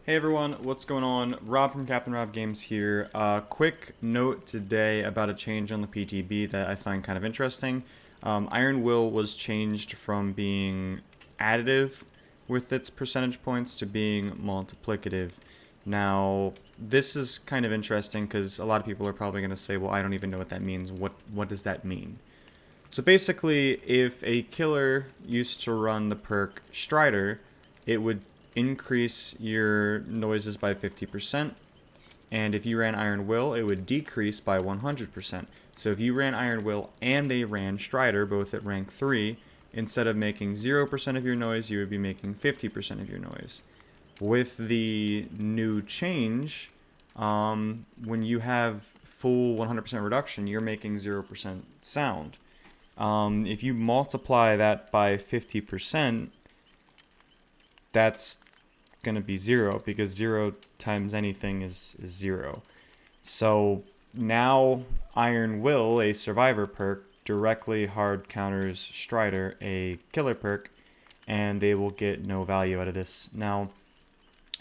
Hey everyone, what's going on? Rob from Captain Rob Games here. Quick note today about a change on the PTB that I find kind of interesting. Iron Will was changed from being additive with its percentage points to being multiplicative. Now, this is kind of interesting because a lot of people are probably going to say, well, I don't even know what that means. What does that mean? So basically, if a killer used to run the perk Stridor, it would increase your noises by 50%, and if you ran Iron Will, it would decrease by 100%. So if you ran Iron Will and they ran Stridor, both at rank 3, instead of making 0% of your noise, you would be making 50% of your noise. With the new change, when you have full 100% reduction, you're making 0% sound. If you multiply that by 50%, that's going to be 0 because 0 times anything is 0. So now Iron Will, a survivor perk, directly hard counters Stridor, a killer perk, and they will get no value out of this. Now,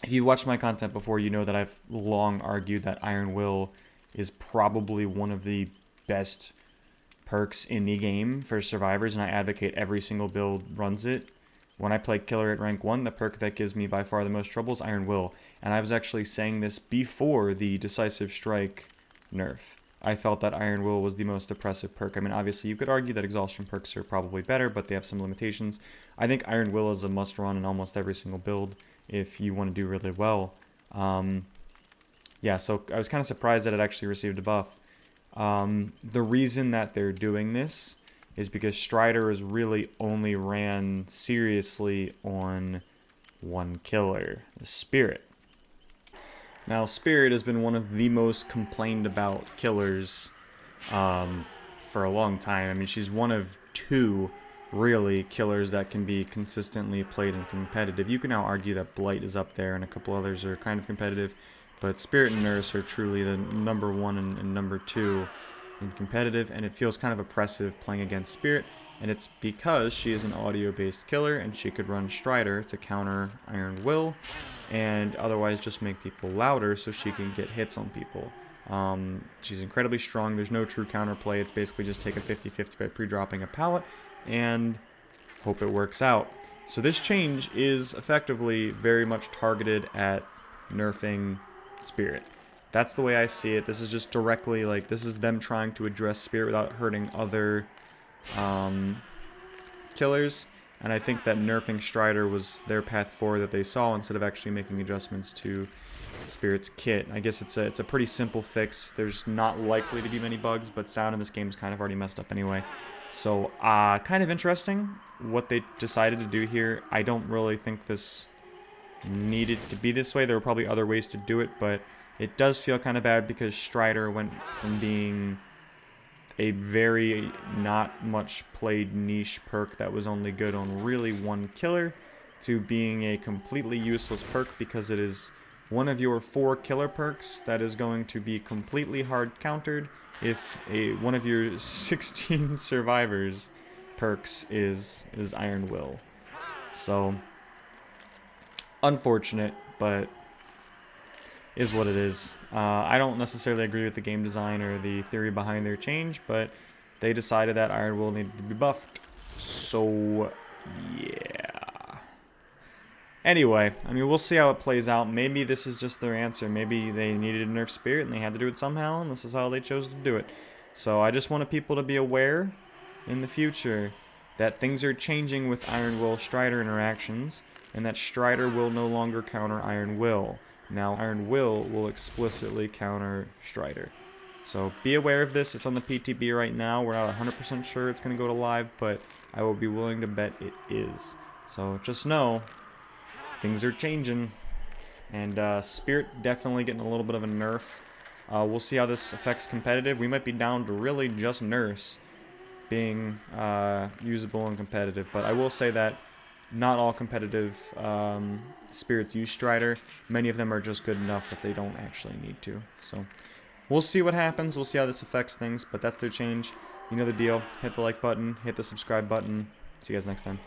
if you've watched my content before, you know that I've long argued that Iron Will is probably one of the best perks in the game for survivors, and I advocate every single build runs it. When I play killer at rank 1, the perk that gives me by far the most trouble is Iron Will, and I was actually saying this before the Decisive Strike nerf. I felt that Iron Will was the most oppressive perk. I mean, obviously you could argue that exhaustion perks are probably better, but they have some limitations. I think Iron Will is a must run in almost every single build if you want to do really well. Yeah, so I was kind of surprised that it actually received a buff. The reason that they're doing this is because Stridor is really only ran seriously on one killer, the Spirit. Now, Spirit has been one of the most complained about killers for a long time. I mean, she's one of two, really, killers that can be consistently played in competitive. You can now argue that Blight is up there and a couple others are kind of competitive, but Spirit and Nurse are truly the number one and number two in competitive, and it feels kind of oppressive playing against Spirit, and it's because she is an audio-based killer, and she could run Stridor to counter Iron Will, and otherwise just make people louder so she can get hits on people. She's incredibly strong. There's no true counterplay. It's basically just take a 50-50 by pre-dropping a pallet, and hope it works out. So this change is effectively very much targeted at nerfing Spirit. That's the way I see it. This is just directly, like, this is them trying to address Spirit without hurting other killers. And I think that nerfing Stridor was their path forward that they saw instead of actually making adjustments to Spirit's kit. I guess it's a pretty simple fix. There's not likely to be many bugs, but sound in this game is kind of already messed up anyway. So, kind of interesting what they decided to do here. I don't really think this needed to be this way. There were probably other ways to do it, but it does feel kind of bad because Stridor went from being a very not much played niche perk that was only good on really one killer to being a completely useless perk because it is one of your 4 killer perks that is going to be completely hard countered if one of your 16 survivors perks is Iron Will. So, unfortunate, but is what it is. I don't necessarily agree with the game design or the theory behind their change, but they decided that Iron Will needed to be buffed. So, yeah. Anyway, I mean, we'll see how it plays out. Maybe this is just their answer. Maybe they needed to nerf Spirit and they had to do it somehow, and this is how they chose to do it. So I just wanted people to be aware in the future that things are changing with Iron Will Stridor interactions, and that Stridor will no longer counter Iron Will. Now, Iron will explicitly counter Stridor. So be aware of this. It's on the PTB right now. We're not 100% sure it's going to go to live, but I will be willing to bet it is. So just know, things are changing. And Spirit definitely getting a little bit of a nerf. We'll see how this affects competitive. We might be down to really just Nurse being usable and competitive. But I will say that not all competitive Spirits use Stridor. Many of them are just good enough that they don't actually need to. So we'll see what happens. We'll see how this affects things, but that's their change. You know the deal. Hit the like button, hit the subscribe button. See you guys next time.